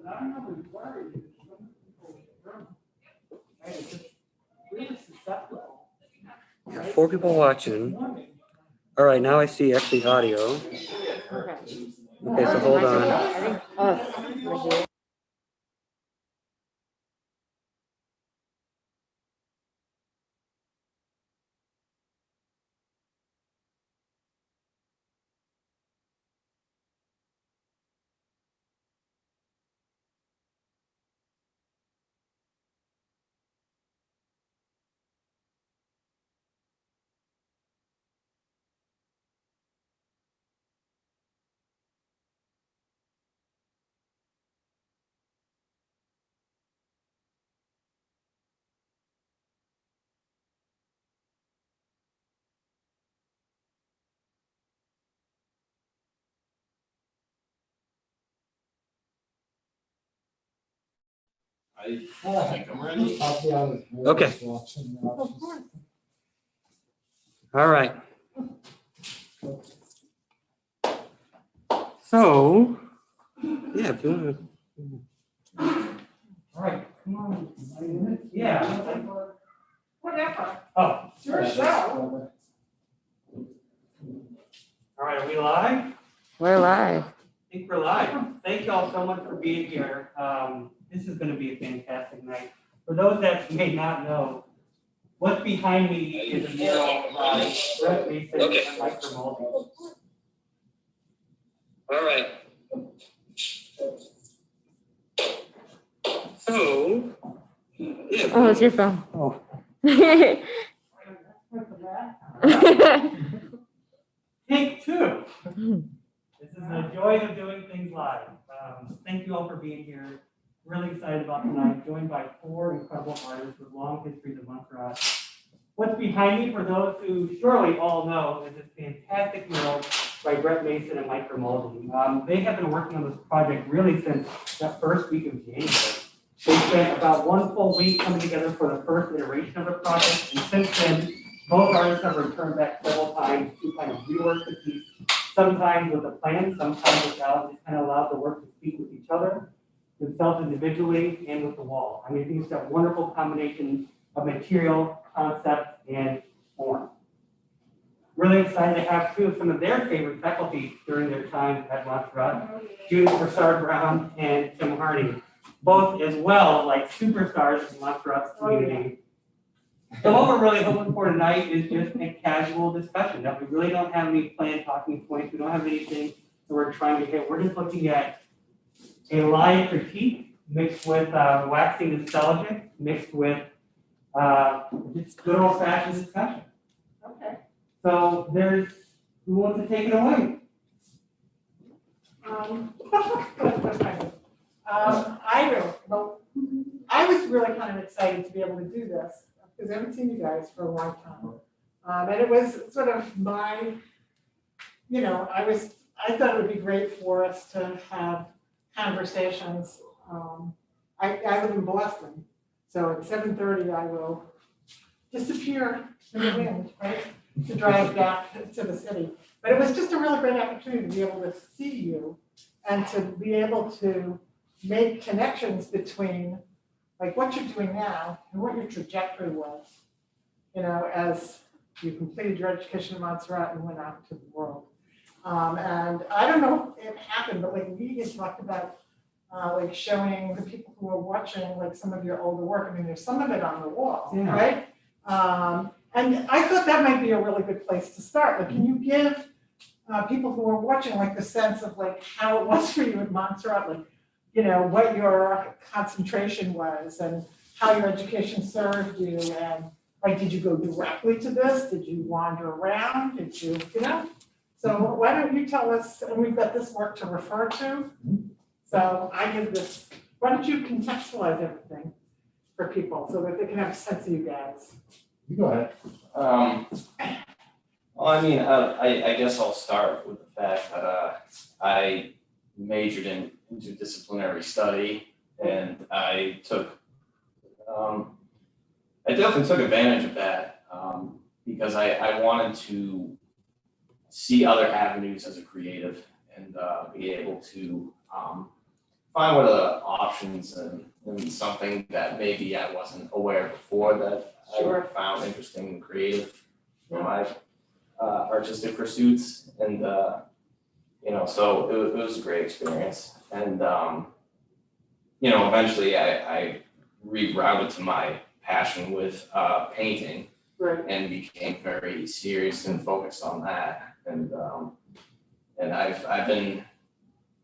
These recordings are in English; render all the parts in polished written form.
but I'm really worried that some people are just really susceptible. Yeah, 4 people watching. All right, now I see actually audio. Okay, so hold on. Right here. I think I'm ready. Okay. All right. So, yeah, if you want to. All right, come on. Yeah. Whatever. Oh, It's your show. all right, are we live? We're live. I think we're live. Thank you all so much for being here. This is going to be a fantastic night. For those that may not know, what's behind me is a mural by Brett Mason and Mike Grimaldi. All right. So, yeah. Oh, it's your phone. Oh. Take 2. This is the joy of doing things live. Thank you all for being here. Really excited about tonight. Joined by 4 incredible artists with long histories of Montserrat. What's behind me, for those who surely all know, is this fantastic mural by Brett Mason and Mike Grimaldi. They have been working on this project really since that first week of January. They spent about 1 full week coming together for the first iteration of the project, and since then, both artists have returned back several times to kind of rework the piece, sometimes with a plan, sometimes without, just kind of allow the work to speak with each other, themselves individually, and with the wall. I mean, I think it's that wonderful combination of material, concept, and form. Really excited to have 2 of some of their favorite faculty during their time at Montserrat, Judith Broussard-Brown and Tim Harney, both as well like superstars in Montserrat's community. So what we're really hoping for tonight is just a casual discussion, that we really don't have any planned talking points, we don't have anything that we're trying to hit. We're just looking at a live critique mixed with waxing nostalgic, mixed with just good old fashioned discussion. Okay. So who wants to take it away? I do. Well, I was really kind of excited to be able to do this because I haven't seen you guys for a long time. And it was sort of my, I thought it would be great for us to have conversations. I live in Boston, so at 7:30 I will disappear in the wind, right, to drive back to the city. But it was just a really great opportunity to be able to see you and to be able to make connections between like what you're doing now and what your trajectory was, as you completed your education in Montserrat and went out to the world. And I don't know if it happened, but like we had talked about like showing the people who are watching like some of your older work. I mean, there's some of it on the wall, Yeah. right? And I thought that might be a really good place to start. Like, can you give people who are watching like the sense of like how it was for you at Montserrat, like, what your concentration was and how your education served you, and like, did you go directly to this? Did you wander around? Did you, So why don't you tell us, and we've got this work to refer to. So I give this, why don't you contextualize everything for people so that they can have a sense of you guys? You go ahead. Well, I mean, I guess I'll start with the fact that I majored in interdisciplinary study, and I definitely took advantage of that because I wanted to see other avenues as a creative and be able to find what are the options and something that maybe I wasn't aware before that Sure. I found interesting and creative in my artistic pursuits. And so it was a great experience. And eventually I rerouted to my passion with painting Right. and became very serious and focused on that. And I've been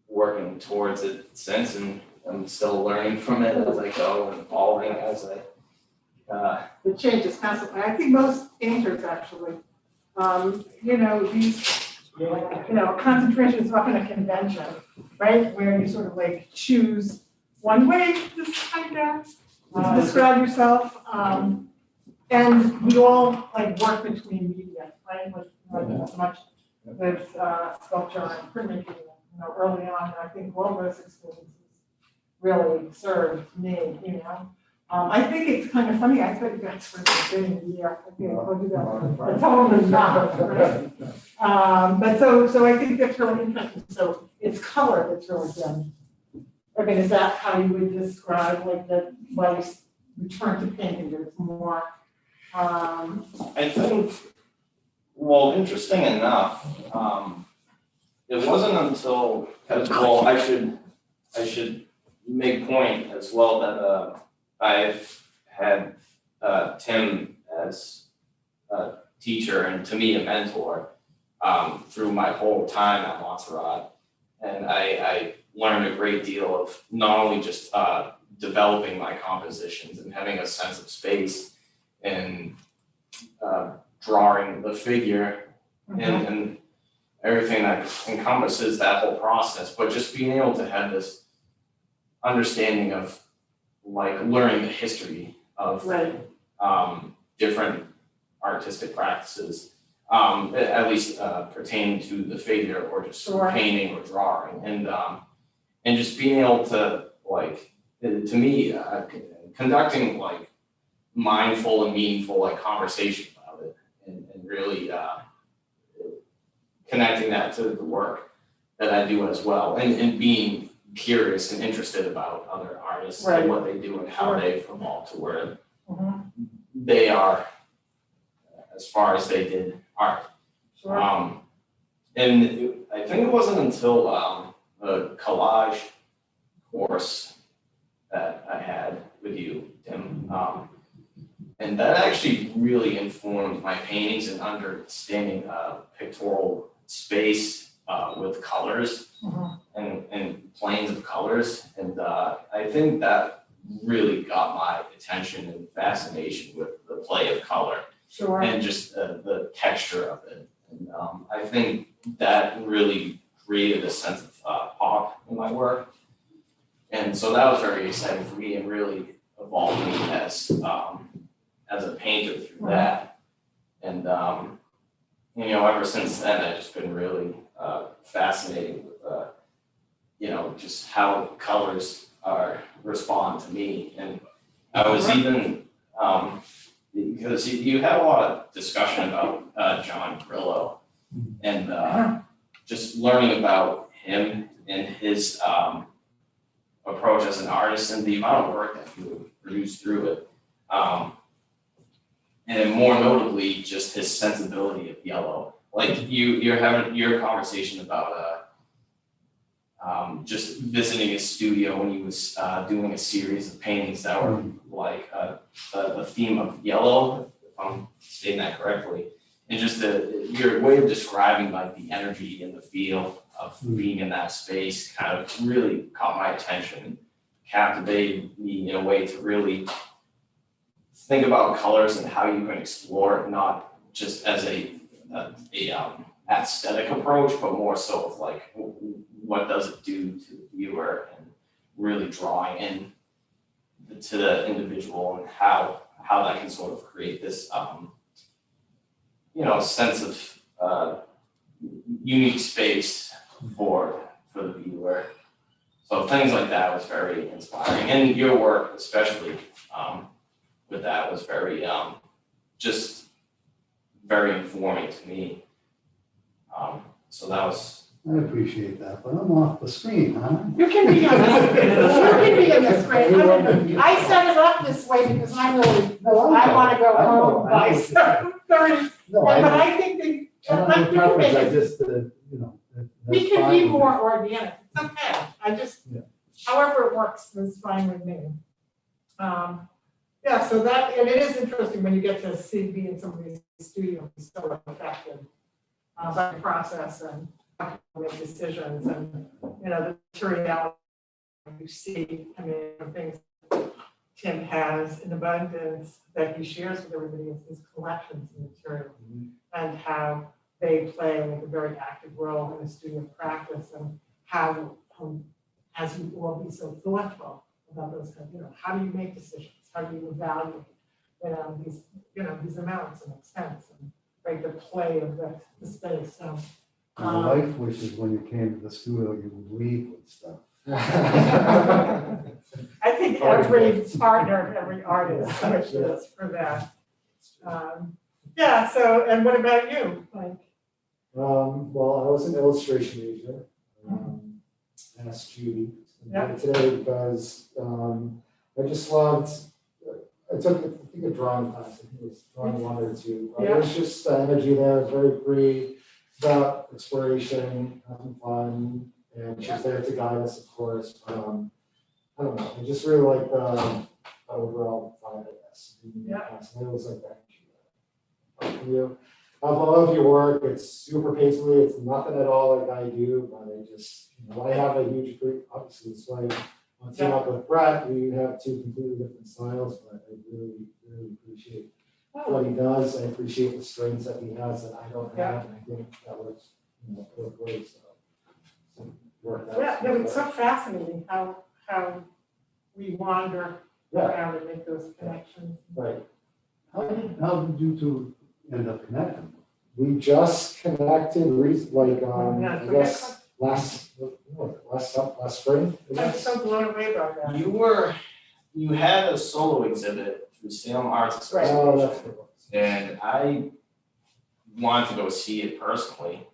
working towards it since, and I'm still learning from it as I go and evolving as It changes constantly. I think most painters actually, concentration is often a convention, right? Where you sort of like choose one way to kind of describe yourself. And we all like work between media, right? With much with sculpture and printmaking, early on. I think all those experiences really served me. I think it's kind of funny. I thought you guys were the same year. I think I told you that. But totally not, right? But so I think that's really interesting. So it's color that's really good. I mean, is that how you would describe like that? Well, you return to painting, that it's more. I think, well, interesting enough, it wasn't until, I should make point as well that I've had Tim as a teacher and to me a mentor through my whole time at Montserrat. And I learned a great deal of not only just developing my compositions and having a sense of space and drawing the figure and everything that encompasses that whole process, but just being able to have this understanding of like learning the history of Right. Different artistic practices, at least pertaining to the figure or just Sure. painting or drawing, and just being able to like, to me, conducting like mindful and meaningful like conversation about it, and really connecting that to the work that I do as well, and being curious and interested about other artists Right. and what they do and how Sure. they've evolved to where Mhm. they are as far as they did art. Sure. I think it wasn't until the collage course that I had with you, Tim, and that actually really informed my paintings and understanding pictorial space with colors Mhm. and planes of colors. And I think that really got my attention and fascination with the play of color Sure. and just the texture of it. And I think that really created a sense of pop in my work. And so that was very exciting for me and really evolved me as a painter through that. And ever since then, I've just been really fascinated with just how colors respond to me. And I was even because you had a lot of discussion about John Grillo and just learning about him and his approach as an artist and the amount of work that he would produce through it. And more notably, just his sensibility of yellow. Like you're having your conversation about just visiting his studio when he was doing a series of paintings that were like the theme of yellow, if I'm stating that correctly. And just your way of describing like the energy and the feel of being in that space kind of really caught my attention and captivated me in a way to really think about colors and how you can explore it, not just as a aesthetic approach, but more so of like, what does it do to the viewer, and really drawing in to the individual and how that can sort of create this, sense of unique space for the viewer. So things like that was very inspiring, and your work especially with that was very just very informing to me. So that was I appreciate that, but I'm off the screen, huh? You can be on this, you can be in this grade. I set it up this way because I'm really, I wanna go home by 7:30. No, But I I think they, don't have like, no you can preference, make I it, just, we that's can fine be with me. more organic, it's okay, I just, Yeah. however it works is fine with me. Yeah, so that, and it is interesting when you get to see, be in some of these studios, so affected by the process and how people make decisions and, you know, the materiality you see, I mean, things Tim has in abundance that he shares with everybody is his collections of material and how they play like a very active role in the studio practice and how, as you all be so thoughtful about those kind of, you know, how do you make decisions? How do you evaluate, these amounts and expense and right, the play of the space, so. My wife wishes when you came to the studio, you would leave with stuff. I think every partner, every artist wishes for that. Yeah, so, and what about you? Like, Well, I was an illustration major, asked Judy today because I just loved, I took a drawing class, I think it was drawing 1 or 2. Yeah. It was just the energy there, it was very free, about exploration, having fun, and she's there to guide us, of course. I don't know, I just really like the overall vibe, I guess. Yeah. And it was like that. You. I love your work. It's super paisley. It's nothing at all like I do, but I just, I have a huge group. Obviously, it's why I team up with Brett. We have 2 completely different styles, but I really, really appreciate what he does. I appreciate the strengths that he has that I don't have, and I think that works, both ways. So work out. yeah, no, it's so fascinating how we wander around and make those connections. Right. How did you two end up connecting? We just connected, Yeah, I guess, last spring. I I'm guess. so blown away by that. You had a solo exhibit through Salem Arts Right. Oh, Association, that's what it was. and I wanted to go see it personally,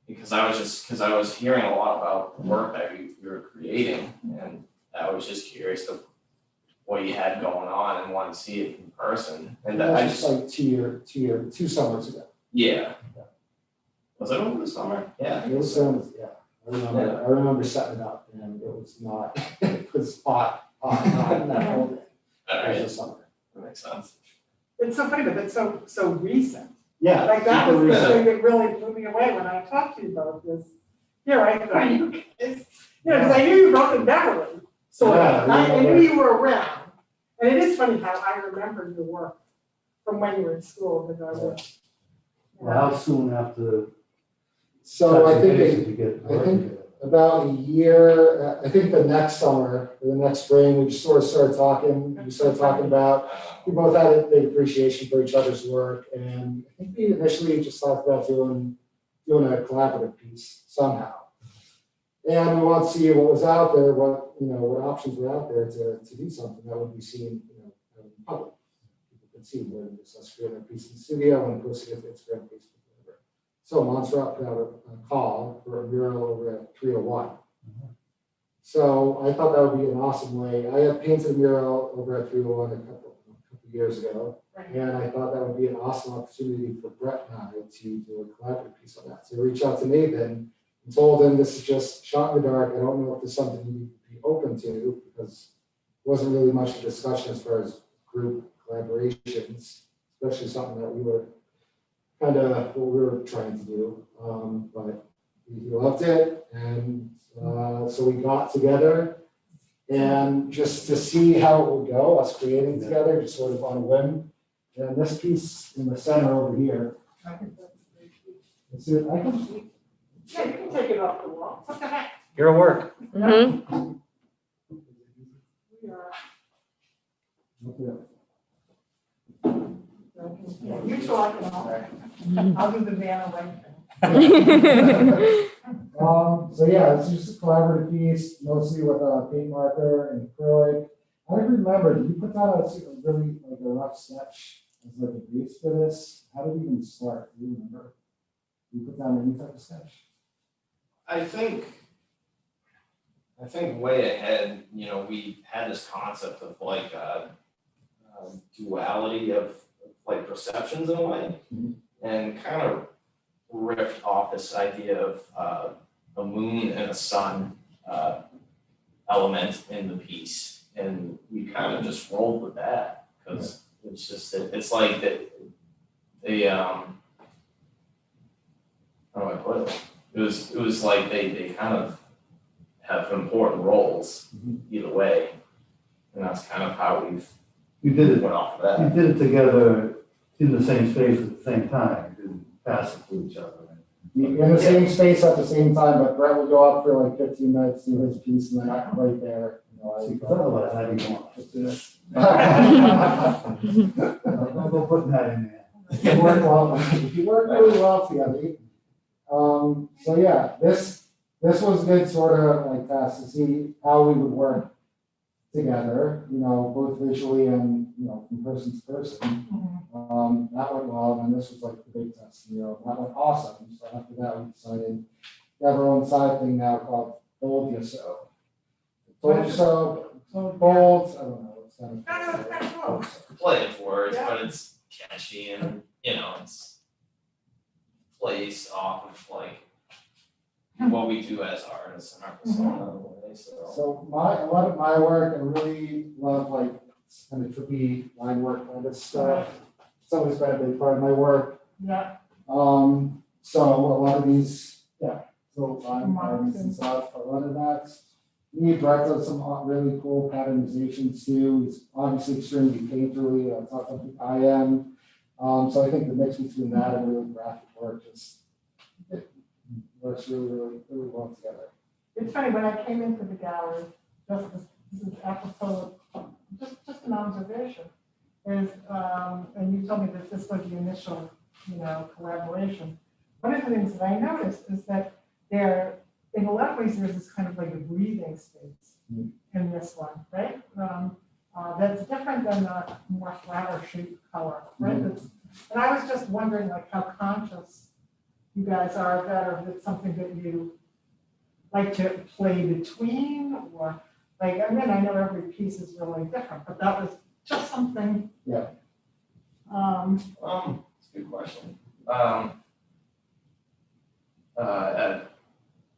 because I was hearing a lot about the work that you were creating, and I was just curious of what you had going on and wanted to see it in person, and That I was just, just like 2 summers ago. yeah. Was it over the summer? Yeah. It was, yeah. I remember setting it up and it was not, it was hot in that whole day. It Alright, was the summer. that makes sense. It's so funny, but it's so recent. Yeah. Like that super was the recent. thing that really blew me away when I talked to you about this. Here, I thought you guys, because I knew you wrote in Beverly, sort of. Yeah, I knew you were around. And it is funny how I remember your work from when you were in school, because I was. How soon after? So I think did you get I working think about a year, I think the next summer, or the next spring, we just sort of started talking, about, we both had a big appreciation for each other's work, and I think we initially just talked about doing a collaborative piece somehow. And we wanted to see what was out there, what options were out there to do something that would be seen, in public. People could see where this us creating a piece in the studio and posting it to Instagram, Facebook, whatever. So Montserrat put out a call for a mural over at 301. So I thought that would be an awesome way. I had painted a mural over at 301 a couple years ago, and I thought that would be an awesome opportunity for Brett and I to do a collaborative piece on that. So I reached out to Nathan and told him this is just shot in the dark. I don't know if there's something you'd be open to, because there wasn't really much of discussion as far as group collaborations, especially something that we were kind of what we were trying to do. But he loved it, and so we got together, and just to see how it would go, us creating together, just sort of on a whim. And this piece in the center over here, I think that's very cute. it's I can. Yeah, you can take it off the wall. What the heck? Your work. Mm-hmm. We are. Yeah, you talk and I'll do the man away thing. So yeah, it's just a collaborative piece, mostly with paint marker and acrylic. I don't remember, did you put down a really like a rough sketch as like a base for this? How did you even start? Do you remember? You put down any type of sketch? I think way ahead, we had this concept of like duality of like perceptions in a way, and kind of riffed off this idea of a moon and a sun element in the piece, and we kind of just rolled with that because it's just it's like that they how do I put it? It was like they kind of have important roles either way, and that's kind of how You did it, went off of you that. did it together in the same space at the same time, you didn't pass it to each other. In the same space at the same time, but Brett would go up for like 15 minutes, do his piece, and then I'm right there, See, 'cause otherwise, I didn't want to do it. I. I'll go putting that in there. You work well, you work really well together. So yeah, this was a good sort of like task to see how we would work together, both visually and, from person to person. That went well, and this was like the big test, that went awesome. So after that, we decided to have our own side thing now called Bold Ya So. Told You So, bold, I don't know, it's kind of. No, it's kind of cool. Play with words, Yeah. but it's catchy and it's plays off of like what we do as artists and our persona in a way. So a lot of my work, I really love like kind of trippy line work kind of stuff. It's always been a big part of my work. Yeah, So a lot of these, so line patterns and stuff, a lot of that's me. Brett does some really cool patternizations too. He's obviously extremely painterly. That's not something I am. So I think the mix between that and really graphic work just it works really well together. it's funny, when I came into the gallery, this is apropos of just an observation, is, and you told me that this was the initial, collaboration. One of the things that I noticed is that in a lot of ways, there's this kind of like a breathing space in this one, right? That's different than the more flower shaped color, right? And I was just wondering like how conscious you guys are of that, or if it's something that you like to play between, or like, I mean, I know every piece is really different, but that was just something. Yeah. It's a good question.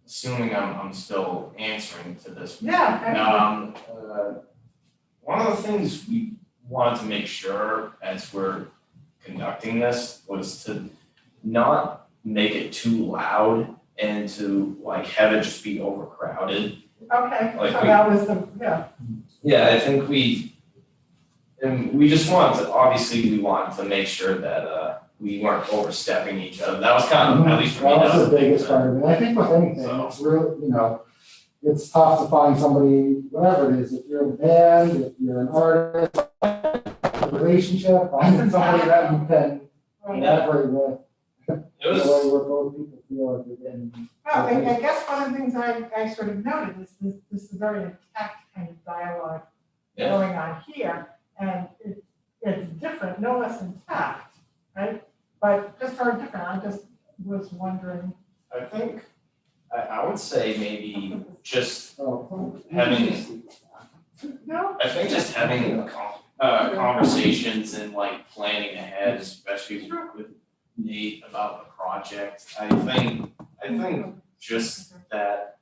Assuming I'm still answering to this. Yeah. One of the things we wanted to make sure as we're conducting this was to not make it too loud and to like have it just be overcrowded. Okay, Like so we- that was the, Yeah, I think we just wanted to, obviously we wanted to make sure that we weren't overstepping each other. That was kind of, at least for me, That was the big biggest part of it. I think with anything, So- it's really, it's tough to find somebody, whatever it is, if you're in a band, if you're an artist, a relationship, finding somebody that you can collaborate with. It The way was, where both people feel like they're getting. well, I guess one of the things I sort of noted is this is very intact kind of dialogue Yeah. going on here, and it's different, no less intact, right? But just very different, I just was wondering. I think, I would say maybe just Oh. having, No? I think just having conversations and like planning ahead, especially with Nate about the project. I think just that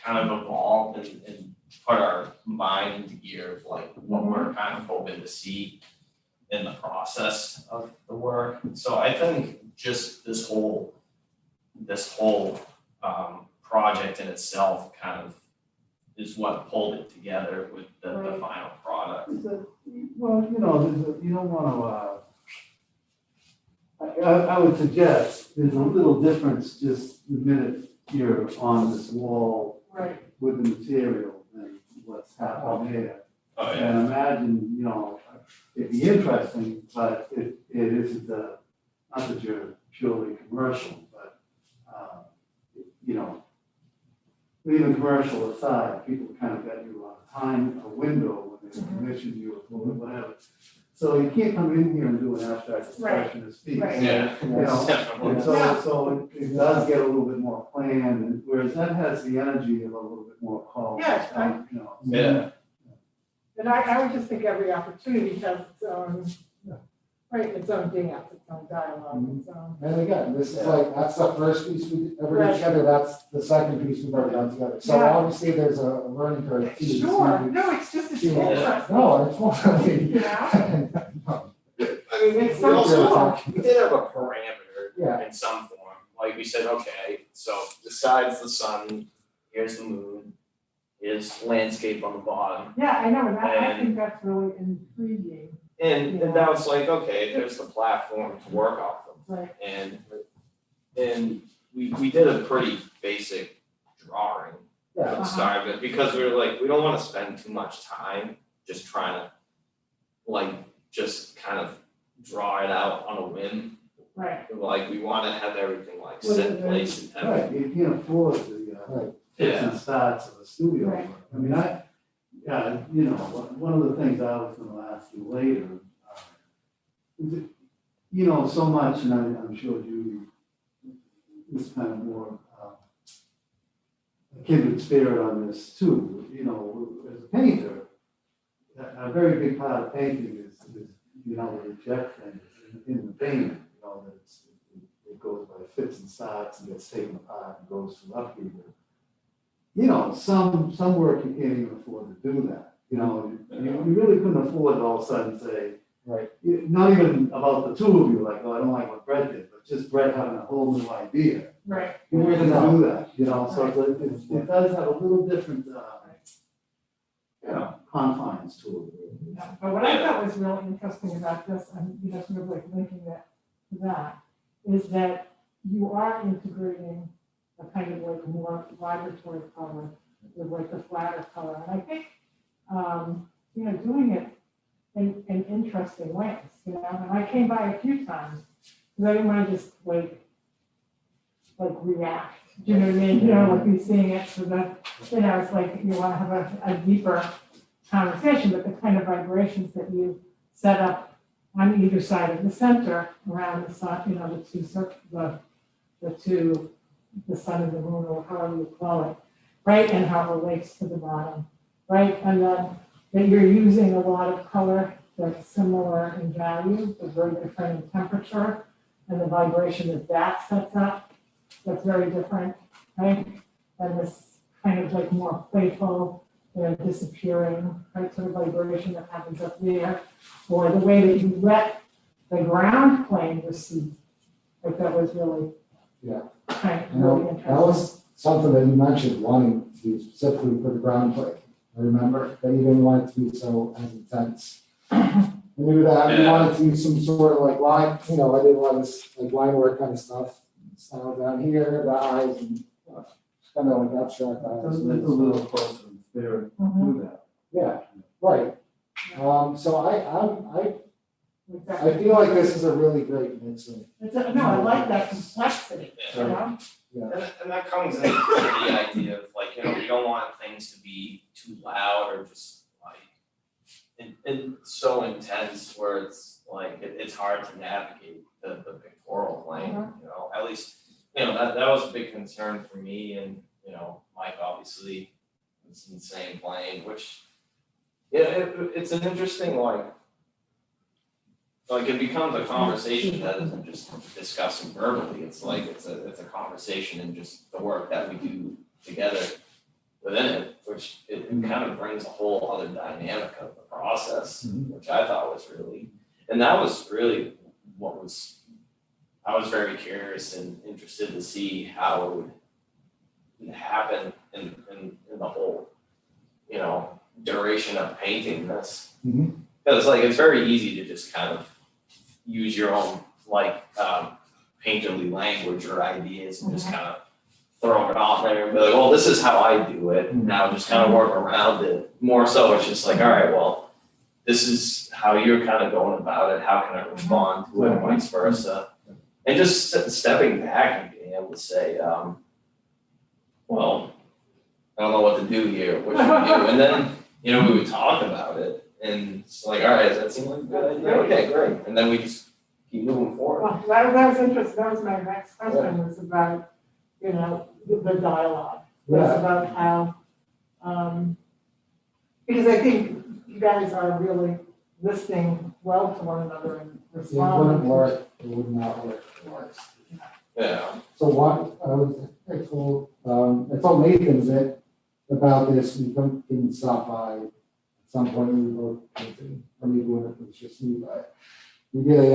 kind of evolved and put our mind into gear of like what we're kind of hoping to see in the process of the work. So I think just this whole project in itself kind of is what pulled it together with the final product. Well, you don't want to, I would suggest there's a little difference just the minute you're on this wall Right. with the material and what's happening here. Oh, yeah. And imagine, it'd be interesting, but it isn't not that you're purely commercial, but, leaving commercial aside, people kind of got you on a window when they commission you or whatever. So you can't come in here and do an abstract expressionist piece. Right. Yeah. You know, Definitely. and so it does get a little bit more planned, and whereas that has the energy of a little bit more call. Yes, You know. Yeah. And I would just think every opportunity has its own, right, its own dance, its own dialogue, its own. And again, this is like, that's the first piece we ever Right. did together, that's the second piece we've ever done together. So Yeah. obviously, there's a learning curve too. Sure, no, it's just, it's Yeah. interesting, No, it's one, I mean, you know? I mean, It's we so also, cool. we did have a parameter Yeah. in some form, like we said, okay, so the side's the sun, here's the moon, here's landscape on the bottom. Yeah, I know, and I And- think that's really intriguing, And Yeah. that was like, okay, there's the platform to work off of. right? And we did a pretty basic drawing for Yeah. the start of it, because we were like, we don't wanna spend too much time just trying to like, just kind of draw it out on a whim. Right, Like, we wanna have everything like Well, set in place and Right, have. you can't afford the, Right. fits and starts of a studio. Right. I mean, you know, one of the things I was gonna ask you later, is that, you know, so much, and I'm sure Judy is kind of more, a kindred spirit on this too, you know, as a painter, a very big part of painting is, you know, the reject things in the painting, you know, that it goes by fits and starts and gets taken apart and goes through upheaval. You know, some work you can't even afford to do that, you know, you really couldn't afford to all of a sudden say, Right. not even about the two of you, like, oh, I don't like what Brett did, but just Brett having a whole new idea. right. You weren't gonna do that, you know, so it does have a little different, you know, confines to it. Yeah, but what I thought was really interesting about this, and you know, sort of like linking that to that, is that you are integrating a kind of like more vibratory color with like the flatter color. And I think, you know, doing it in interesting ways, you know, and I came by a few times, because I didn't want to just like react, do you know what I mean? You know, like be seeing it, so that, you know, it's like you want to have a deeper conversation, but the kind of vibrations that you set up on either side of the center around the sun, you know, the sun and the moon, or however you call it, right? And how it relates to the bottom, right? And then that you're using a lot of color that's similar in value, but very different in temperature, and the vibration that sets up, that's very different, right? And this kind of like more playful, you know, disappearing, right, sort of vibration that happens up there, or the way that you let the ground plane receive, like that was really, Yeah. kind of You know, really that interesting. was something that you mentioned, wanting to specifically for the ground plane. I remember that you didn't want it to be so as intense. You knew that, you wanted to use some sort of like line, you know, I did a lot of this like line work kind of stuff. Style down here, the eyes, and kind of like abstract It's eyes. a little closer in spirit Mhm. to that. Yeah, right. So I Exactly. feel like this is a really great mix of, No, I like that complexity, you Yeah. know? And that comes into the idea of like, you know, we don't want things to be too loud or just like, and so intense where it's like, it's hard to navigate the pictorial plane, you know, at least, you know, that was a big concern for me, and, you know, Mike obviously is in the same plane, which, yeah, it's an interesting, like it becomes a conversation that isn't just discussing verbally, it's like, it's a conversation and just the work that we do together within it, which it kind of brings a whole other dynamic of the process, which I thought was really, and that was really what was, I was very curious and interested to see how it would happen in the whole, you know, duration of painting this. Mhm. Because like, it's very easy to just kind of use your own like painterly language or ideas and just kind of throw it out there and be like, well, this is how I do it. And now just kind of work around it. More so, it's just like, all right, well, this is how you're kind of going about it. How can I respond to it, and vice versa? And just stepping back and being able to say, well, I don't know what to do here. What should we do? And then, you know, we would talk about it, And it's like, all right, does that seem like a good idea? Okay, great. And then we just keep moving forward. Well, that was interesting, that was my next question, was about, you know, the dialogue. Was Yeah. about how, because I think you guys are really listening well to one another and It wouldn't responding. work, it would not work otherwise. Yeah. So I told Nathan that about this, we can stop by at some point, we both, or maybe when it was just me, but we did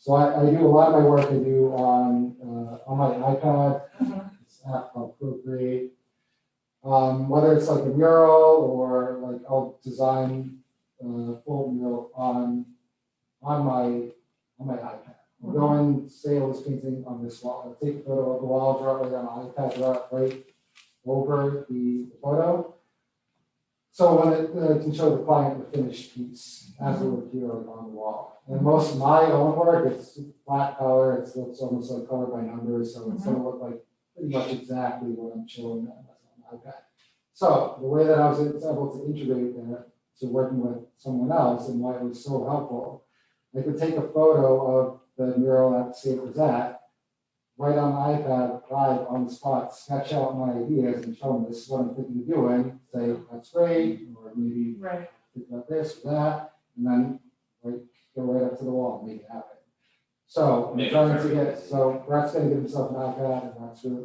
so I do a lot of my work I do on my iPad, Mhm. this app called Procreate. Whether it's like a mural or like I'll design a full mural on my iPad. I'll go and say I was painting on this wall. I'll take a photo of the wall, draw it right on my iPad, draw it right over the photo. So when it can show the client the finished piece as it would appear on the wall. And most of my own work, it's flat color, it looks almost like color by numbers, so it's gonna look like pretty much exactly what I'm showing them on the iPad. So the way that I was able to integrate that to working with someone else and why it was so helpful, I could take a photo of the mural at Save Was At, right on the iPad, live on the spot, sketch out my ideas and show them this is what I'm thinking of doing, say, that's great, or maybe Right. think about this or that, and then like go right up to the wall and make it happen. So I'm Make it trying to very get, easy. so Brett's gonna get himself an iPad, and that's really,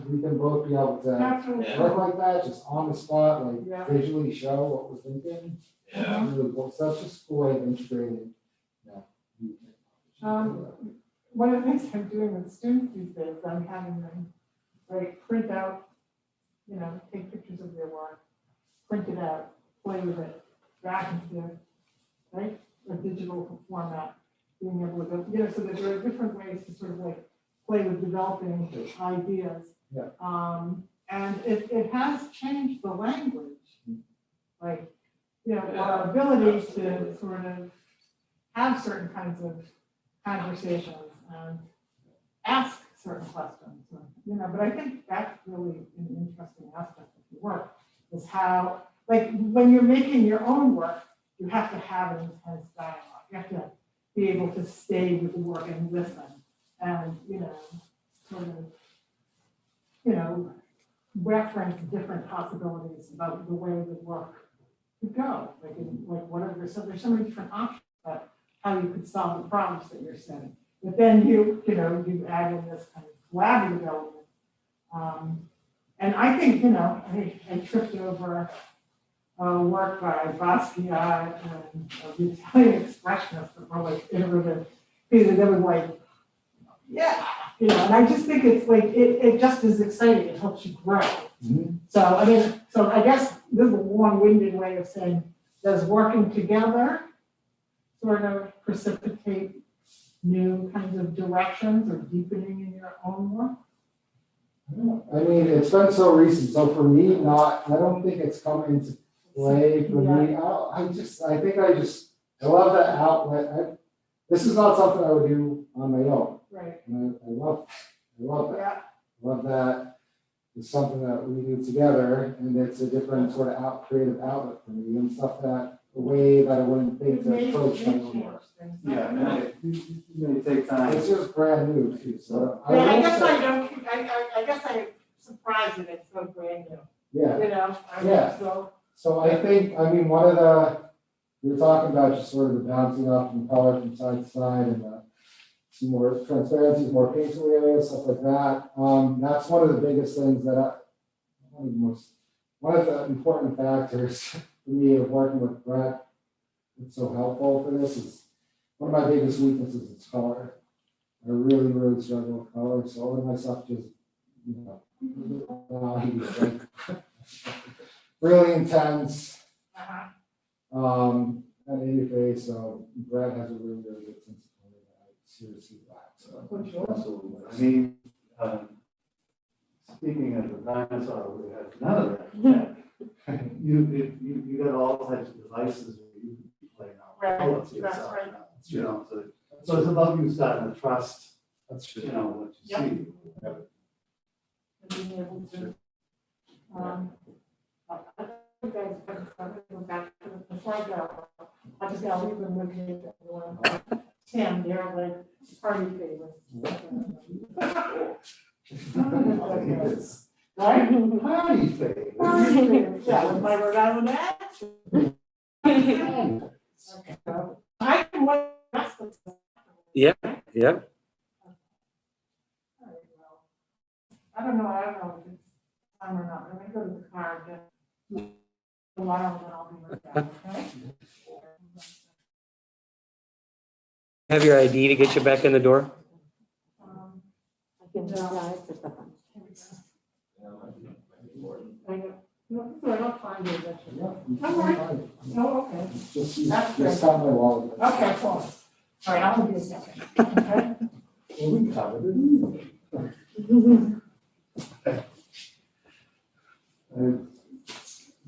we can both be able to Absolutely. Yeah. work like that, just on the spot, like Yeah. visually show what we're thinking. Yeah. Really cool. So that's just a cool way of integrating, new technology. One of the things I'm doing with students these days, I'm having them like print out, you know, take pictures of their work, print it out, play with it, back into, right, a digital format, being able to, you know, so that there are different ways to sort of like play with developing ideas. Yeah. And it has changed the language, like, you know, our ability to sort of have certain kinds of conversations and ask certain questions, you know, but I think that's really an interesting aspect of the work, is how, like, when you're making your own work, you have to have an intense dialogue. You have to be able to stay with the work and listen and, you know, sort of, you know, reference different possibilities about the way the work could go. Like, whatever, there's so many different options about how you could solve the problems that you're setting. But then you know, you add in this kind of collaborative element. And I think, you know, I tripped over work by Basquiat and the Italian expressionists that were like iterative, because they were like, yeah, you know, and I just think it's like, it just is exciting, it helps you grow. Mhm. So, I mean, so I guess this is a long-winded way of saying, does working together sort of precipitate new kinds of directions or deepening in your own work? I mean, it's been so recent, so for me, I don't think it's come into play for me. I love that outlet. This is not something I would do on my own. Right, And I love that. yeah, Love that it's something that we do together, and it's a different sort of creative outlet for me, and stuff that, the way that I wouldn't think it to may approach my change own work. things. Yeah, it may take time. It's just brand new too, so. Yeah, I will guess say- I don't, I guess I'm surprised that it's so brand new, Yeah. you know? I mean, Yeah. So, So I think, I mean, we were talking about just sort of the bouncing off from color from side to side and some more transparency, more painterly areas, stuff like that. That's one of the biggest things that one of the important factors for me of working with Brett, it's so helpful for this is, one of my biggest weaknesses is color. I really, really struggle with color, so all of my stuff just, you know, really intense, and in your face, so Brad has a really, really good sense of color that I seriously lack, so. Absolutely. I mean, speaking of the dinosaur, we have none of that. You got all types of devices where you can play now. Right, Colors that's yourself right. now, you know, so it's about you starting to trust, That's you know, what you Yep. see. and being able to, I think guys, go back to the before I go, I just gotta leave them with you. Tim, they're like party favorites. Right? Party favor. Party favorites, yeah, with my Rhode Island accent. Okay, so I can wait. Yeah. I don't know if it's time or not, let me go to the car, and get a while, and then I'll be right back, okay? Have your ID to get you back in the door? I can try for something. I'll find it eventually. All right. Oh, okay. Just, That's just have my wallet. Okay, cool. All right, I'll be a second, okay? Well, we covered it.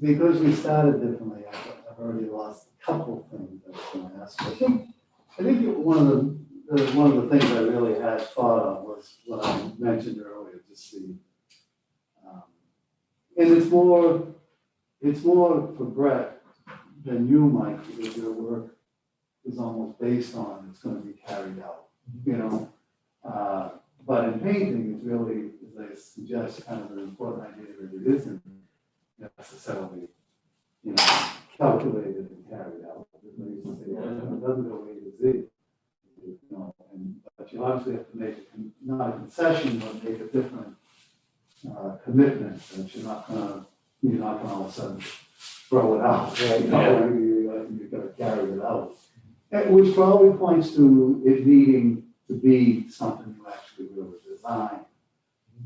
Because we started differently, I've already lost a couple things I was gonna ask. I think one of the things I really had thought of was what I mentioned earlier, just the, and it's more for Brett than you, Mike, because your work is almost based on it's gonna be carried out, you know? But in painting, it's really, as I suggest, kind of an important idea that it isn't necessarily, you know, calculated and carried out. It doesn't go A to Z, you know, but you obviously have to make, not a concession, but make a different commitment that you're not gonna all of a sudden throw it out, right? You know, you're gonna carry it out. Which probably points to it needing to be something you actually really design,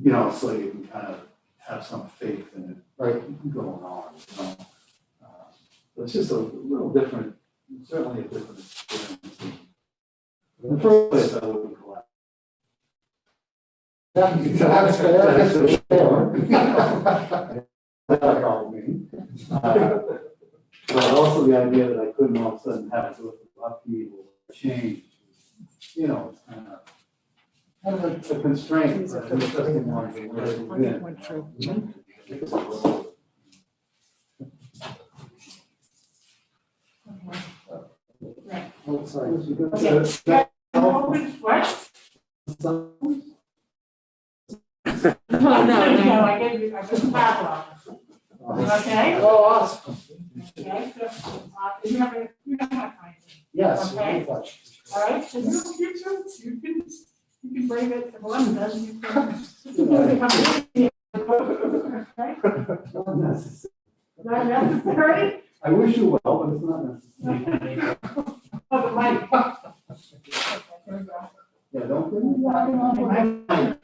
you know, so you can kind of have some faith in it, right, going on, you know. It's just a little different, certainly a different experience. In the first place, I wouldn't collect. That's fair, that's for sure. That all me. But also the idea that I couldn't all of a sudden have to look at upheaval or change, you know, it's kind of a constraint, but an interesting one to live within. Oh, sorry. Okay. What? No, I gave you, I just padlock. Okay? Oh, awesome. Okay, so, you have my phone. Yes. Okay. All right, so you can bring it to London, you can. Okay, Not necessary. not necessary? I wish you well, but it's not necessary. Oh, but Mike. Okay, here we go. Yeah, don't put me walking off my.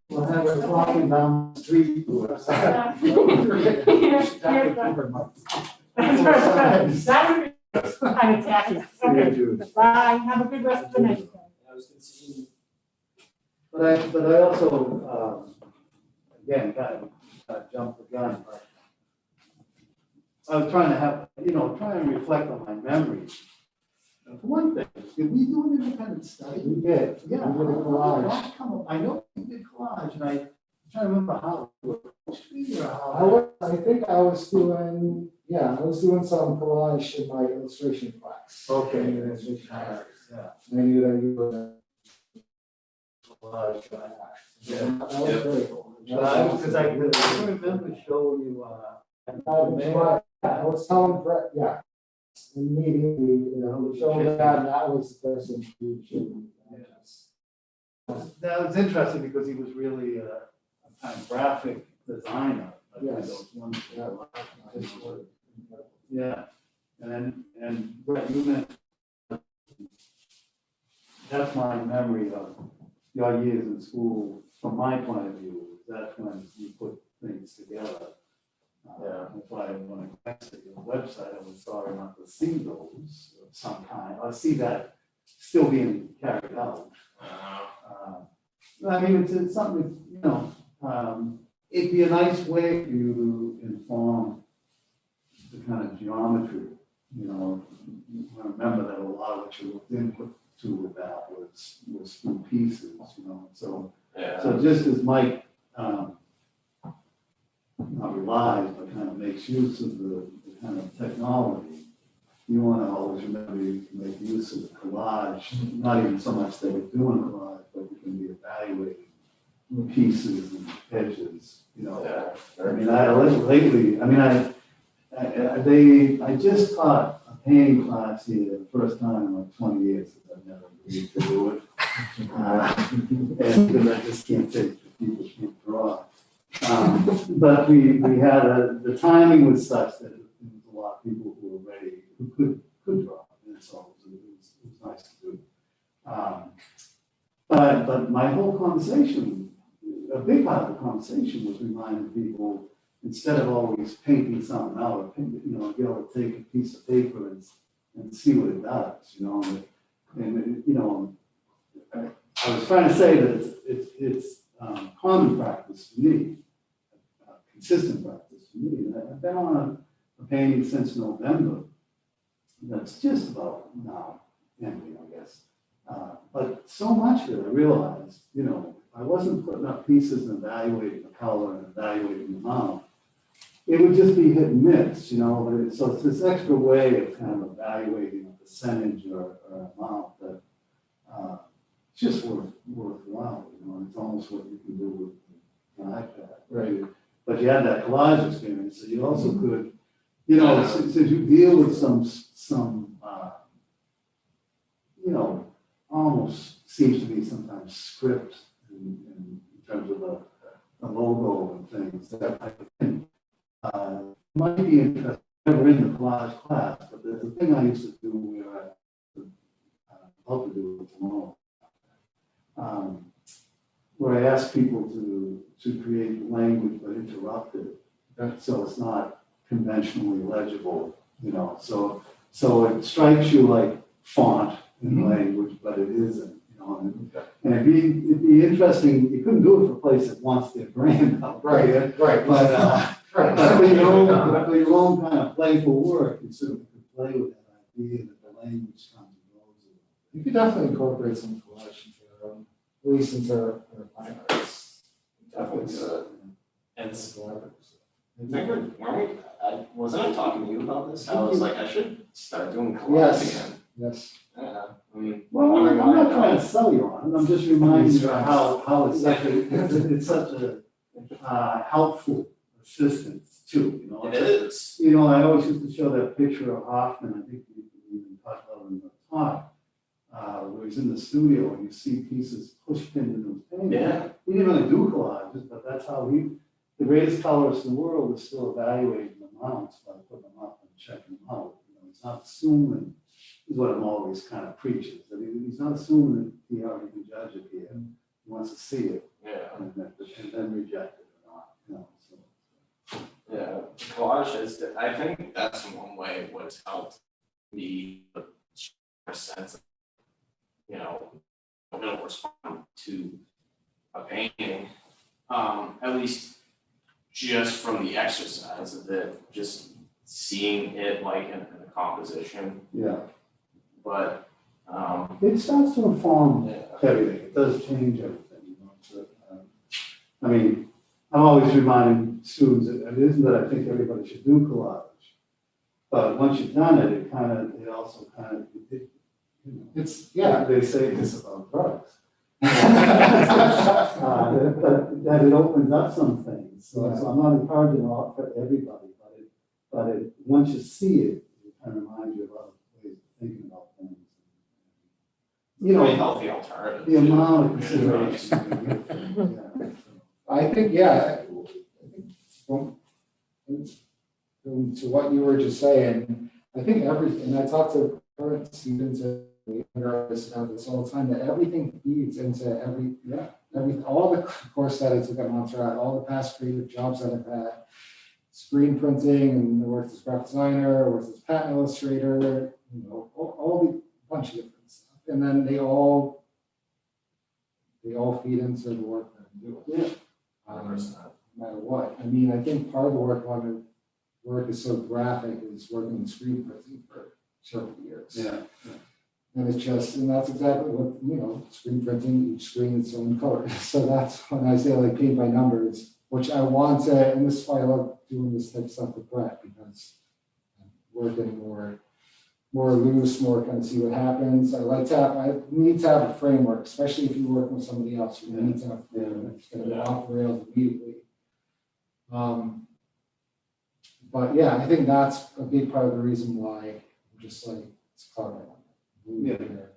We'll have her walking down the street. That's right. That would be kind of tacky. Okay, bye, have a good rest of the night. But I also, again, kind of jumped the gun, but I was trying to have, try and reflect on my memories. And for one thing, did we do an independent study? We did. Yeah. We did a collage. That come up? I know we did collage, and I'm trying to remember how it was. I think I was doing some collage in my illustration class. Okay. Illustration All right, class. yeah. I knew that you were. Collage, Yeah, that was very cool. But I remember showing you, I was telling Brett, yeah, in meeting, showing that, and that was the person who showed me. that was interesting because he was really a kind of graphic designer. Like Yes. those ones that were- His work. Yeah, and Brett, you meant, that's my memory of your years in school, from my point of view, that's when you put things together. That's why when I went to your website, I was sorry not to see those of some kind, I see that still being carried out. I mean, it's something, it'd be a nice way for you to inform the kind of geometry, remember that a lot of what you looked input to with that was through pieces, so. Yeah. So just as Mike, not relies, but kind of makes use of the kind of technology, you want to always remember you can make use of the collage, not even so much that we're doing collage, but you can be evaluating pieces and edges, you know. Yeah. I mean, lately, I mean, I just taught a painting class here the first time in like 20 years, because I've never agreed to do it. And because I just can't take the people who can't draw. But we had the timing was such that it was a lot of people who were ready, who could draw, and so it was nice to do. But my whole conversation, a big part of the conversation was reminding people, instead of always painting something out, you know, be able to take a piece of paper and see what it does, you know, and you know, I was trying to say that it's common practice for me, consistent practice for me. And I've been on a painting since November. That's just about now ending, I guess. But so much of it, I realized, you know, I wasn't putting up pieces and evaluating the color and evaluating the amount. It would just be hit and miss, you know, but so it's this extra way of kind of evaluating a percentage or amount that it's just worthwhile, you know, it's almost what you can do with an iPad. Right. But you had that collage experience, so you also could, you know, since you deal with some you know, almost seems to be sometimes script in terms of the logo and things, that type of thing. Might be interesting, never in the collage class, but there's a thing I used to do where I hope to do it tomorrow. Where I ask people to create language but interrupt it, so it's not conventionally legible, you know. So it strikes you like font in language, but it isn't, you know. And it'd be interesting. You couldn't do it for a place that wants their brand out, right? But for your own kind of playful work, you sort of could play with that idea that the language comes and goes. You could definitely incorporate some collage into at least into our fine arts. Definitely good. And Collaborative. wasn't I talking to you about this? I was like, I should start doing collage Yes. again. Yes. Yeah, I mean, Well, I'm not trying to sell you on it. I'm just reminding you of how it's such a helpful assistance too, you know. it is. You know, I always used to show that picture of Hoffman, I think we even talked about it in the talk, where he's in the studio and you see pieces pushed into his painting. Yeah. He didn't really do collages, but that's how the greatest colorist in the world is still evaluating the amounts by putting them up and checking them out. You know, he's not assuming, is what I'm always kind of preaching. I mean, he's not assuming that he already can judge it here. He wants to see it Yeah. and then reject it or not, you know, so. Yeah, collage is, I think that's one way what's helped me a sense of, you know, it'll respond to a painting, at least just from the exercise of it, just seeing it like in a composition, Yeah, but, it starts to inform yeah. everything. It does change everything, you know. So, I mean, I'm always reminding students that it isn't that I think everybody should do collage, but once you've done it, it also kind of, you know, It's, yeah. they say this about drugs. That it opens up some things. So I'm not encouraging a lot for everybody, but once you see it, it kind of reminds you of other ways of thinking about things. You Very know, healthy alternative. the amount of consideration. Yeah. I think, yeah, to what you were just saying, I think and I talk to current students and younger artists about this all the time, that everything feeds into all the course that I took at Montserrat, all the past creative jobs that I've had, screen printing, and I worked as graphic designer, I worked as patent illustrator, you know, all the bunch of different stuff. And then they all feed into the work that I'm doing. Yeah. No matter what. I mean, I think part of the work is so graphic is working in screen printing for several years. Yeah. And it's just, and that's exactly what, you know, screen printing, each screen its own color. So that's when I say like paint by numbers, which I want to, and this is why I love doing this type of stuff with Brett, because I'm working more more loose, more kind of see what happens. I need to have a framework, especially if you're working with somebody else, you need to have a framework that's gonna go off the rails immediately. But yeah, I think that's a big part of the reason why I'm just like, it's color. Blue Yeah. here,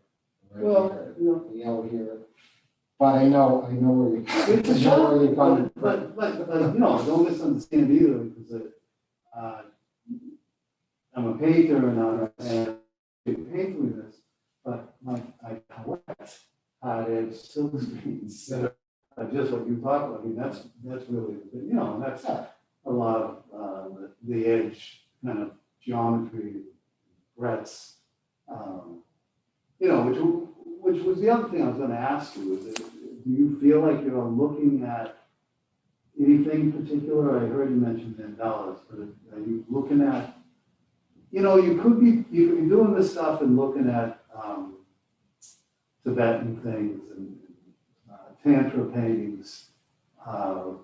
red Well, here, you know, yellow here. But I know where you. it's a I know shot, where you're coming but, from. but, you know, don't misunderstand either, because I'm a painter and I paint with this, but I collect hot edge silk screens that are just what you talk about. I mean, that's really, you know, and that's a lot of the edge kind of geometry, breadths, you know, which was the other thing I was gonna ask you, is do you feel like you're looking at anything particular? I heard you mention mandalas, but are you looking at, you know, you could be doing this stuff and looking at Tibetan things and Tantra paintings, or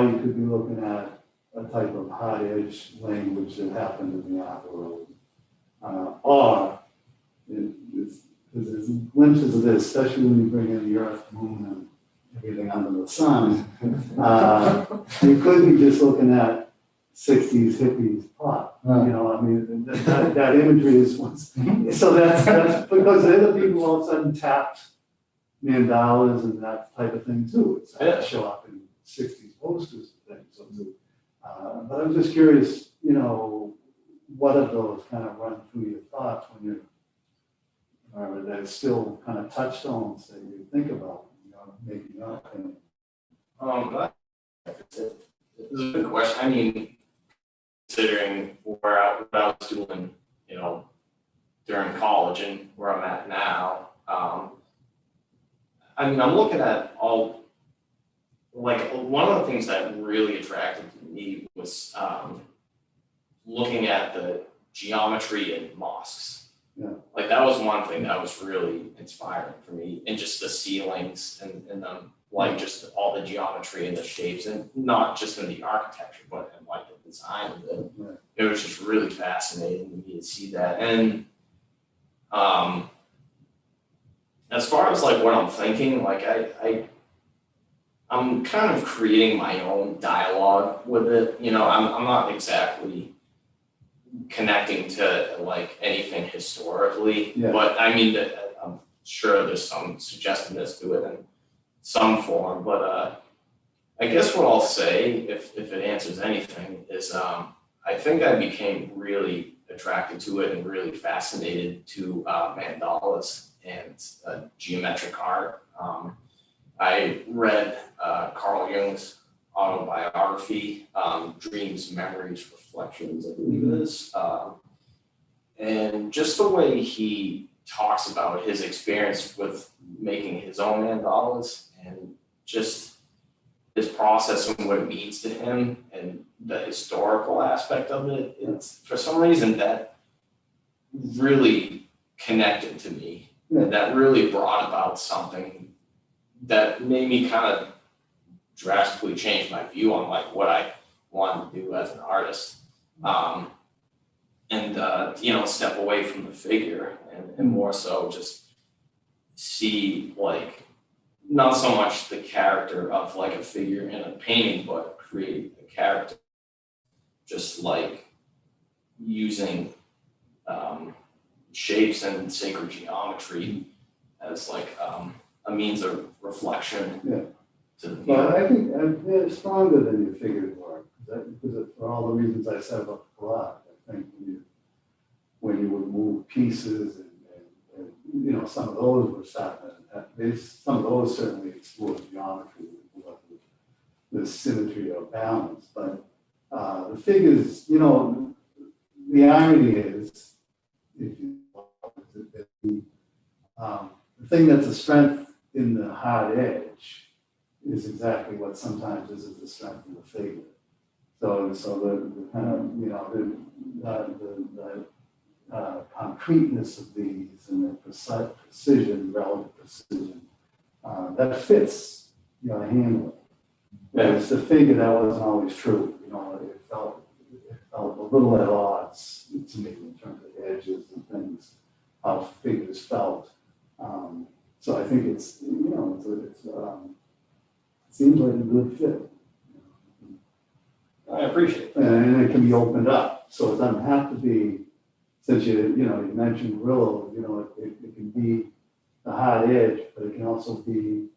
you could be looking at a type of hot edge language that happened in the art world. Or there's glimpses of this, especially when you bring in the earth, moon, and everything under the sun. You could be just looking at 60s hippies pop. You know, I mean, that imagery is what's, so that's because they're the people who all of a sudden tapped mandalas and that type of thing too. It's show up in 60s posters and things. So, but I'm just curious, you know, what of those kind of run through your thoughts when you're, or there's still kind of touchstones that you think about, you know, making up and. It's a good question. I mean, considering what I was doing, you know, during college and where I'm at now, I mean, I'm looking at all, like, one of the things that really attracted me was looking at the geometry in mosques. Yeah. Like, that was one thing that was really inspiring for me, and just the ceilings and them, like, just all the geometry and the shapes, and not just in the architecture, but in like the design of it. Right. It was just really fascinating to me to see that. And as far as like what I'm thinking, like I'm kind of creating my own dialogue with it. You know, I'm not exactly connecting to like anything historically, Yeah. but I mean, I'm sure there's some suggestiveness to it in some form. But I guess what I'll say, if it answers anything, is I think I became really attracted to it and really fascinated to mandalas and geometric art. I read Carl Jung's autobiography, Dreams, Memories, Reflections, I believe it is. And just the way he talks about his experience with making his own mandalas and just his process and what it means to him and the historical aspect of it, it's for some reason that really connected to me. And that really brought about something that made me kind of drastically change my view on like what I wanted to do as an artist. You know, step away from the figure and more so just see like not so much the character of like a figure in a painting, but create a character just like using shapes and sacred geometry as like a means of reflection to the viewer. But I think they're stronger than your figured work, because for all the reasons I said about the collage. I think when you would move pieces and you know, some of those were some of those certainly explored geometry, the symmetry or balance. But the figures, you know, the irony is, the thing that's a strength in the hard edge is exactly what sometimes is the strength in the figure. So the kind of, you know, the concreteness of these and the precision, relative precision, that fits, you know, handling. But it's the figure that wasn't always true, you know, it felt felt a little at odds to me in terms of edges and things, how figures felt. So I think it's, seems like a good fit. I appreciate that. And it can be opened up, so it doesn't have to be, since you mentioned Brillo, it can be the hard edge, but it can also be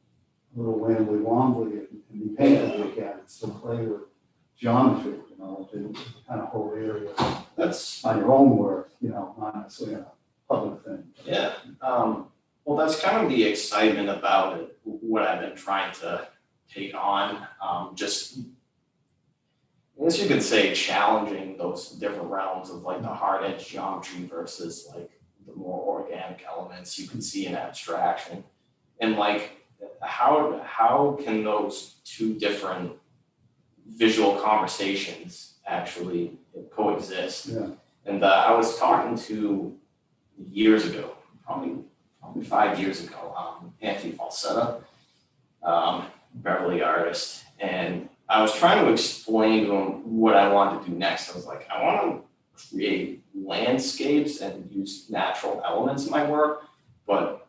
a little wambly wombly, it can be painted like that, it's still play with geometry, to kind of whole area That's, on your own work, not necessarily a public thing. yeah, well, that's kind of the excitement about it, what I've been trying to take on, just, I guess you could say challenging those different realms of like the hard edge geometry versus like the more organic elements you can see in abstraction. And like, how can those two different visual conversations actually coexist? Yeah. And I was talking to years ago, probably 5 years ago, Anthony Falsetta, Beverly artist, and I was trying to explain to him what I wanted to do next. I was like, I want to create landscapes and use natural elements in my work, but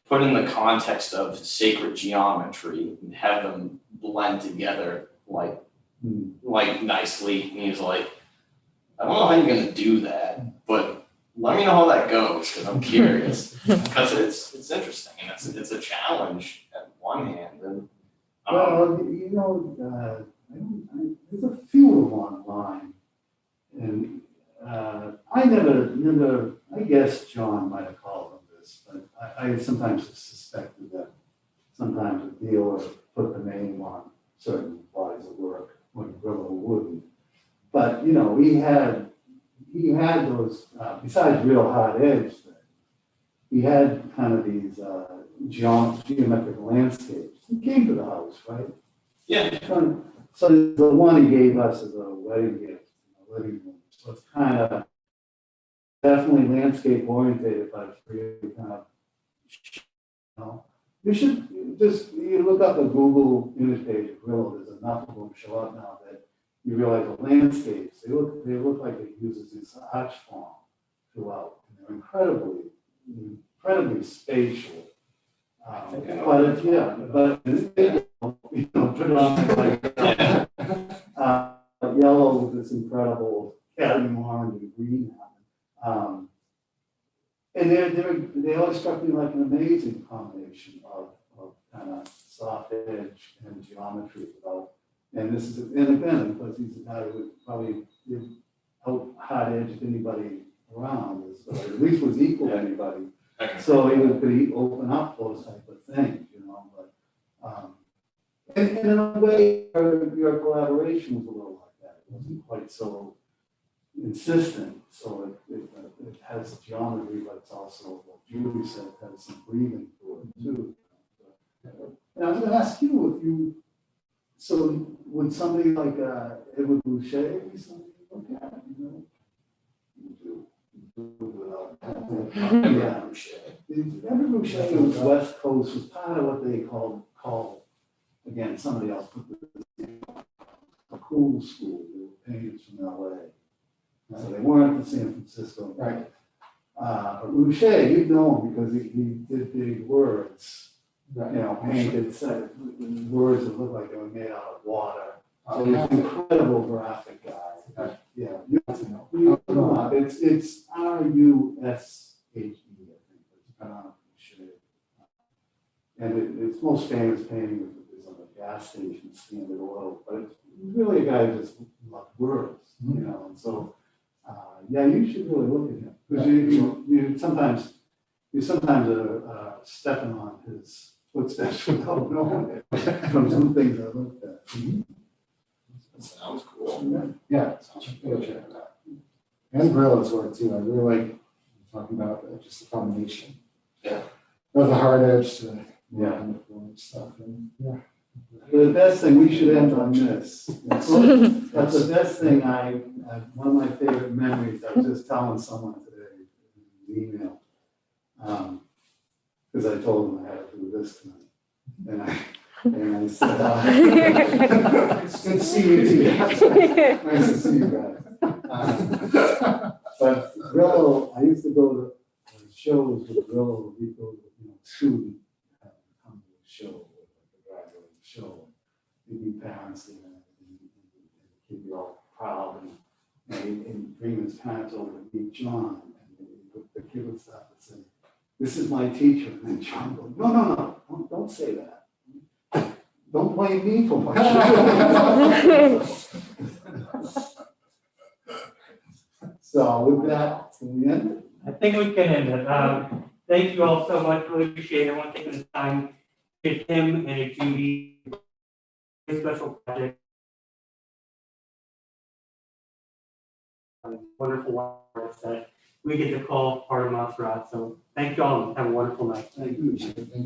put in the context of sacred geometry and have them blend together like nicely. And he's like, I don't know how you're gonna do that, but let me know how that goes, because I'm curious. Because it's interesting and it's a challenge at one hand, and Well, there's a few of them online, and I guess John might have called them this, but I sometimes suspected that sometimes a dealer put the name on certain bodies of work when Brillo wouldn't. But, he had those, besides real hard edge things, he had kind of these geometric landscapes. He came to the house, right? yeah, So the one he gave us as a wedding gift, in the living room. So it's kind of definitely landscape oriented, but it's really kind of, you should you look up a Google image page of Brillo, there's enough of them show up now that you realize the landscapes, they look like it uses this arch form throughout. And they're incredibly spatial. But it's, put on like yellow with this incredible cadmium orange and green. And they always struck me like an amazing combination of kind of soft edge and geometry. And again, because he's a guy who would probably out hard edged anybody around, or at least was equal to anybody. So he could open up those type of things, but, and in a way, your collaboration was a little like that. It wasn't quite so insistent, so it has geometry, but it's also, what Julie said, has some breathing to it too. And I was gonna ask you, so would somebody like Edward Boucher be something you look at, Yeah. Edward Boucher on the West Coast was part of what they call, again, somebody else put this, a cool school. They were painters from LA. So they weren't the San Francisco. Right. But Boucher, you'd know him because he did big words, Right. painted words that looked like they were made out of water. So he's an incredible graphic guy. Yeah, you look him up. It's RUSHE, I think. Boucher. And its most famous painting is on a gas station, Standard Oil, but it's really a guy who just loved words, and so, you should really look at him. Because you sometimes are stepping on his footsteps without knowing it, from some things I looked at. that sounds cool. Yeah, really check it out. And Brillo's work too, I really like talking about just the combination. Yeah. Of the hard edge to Yeah. and the form stuff, and The best thing, we should end on this. That's the best thing one of my favorite memories, I was just telling someone today, in an email. Because I told them I had to do this tonight. And I said, it's good to see you too. Nice to see you guys. But Grillo, I used to go to shows with Grillo, we go to, student, come to a show, like a graduating show. There'd be parents there, and the kid be all proud, and bring his parents over to meet John, and the kid would start to say, "This is my teacher," and then John goes, "No, don't say that. Don't blame me for what you do." So with that, can we end it? I think we can end it. Thank you all so much. Really appreciate everyone taking the time to get Tim and Judy a special project. Wonderful work that we get to call part of Montserrat. So thank you all and have a wonderful night. Thank you.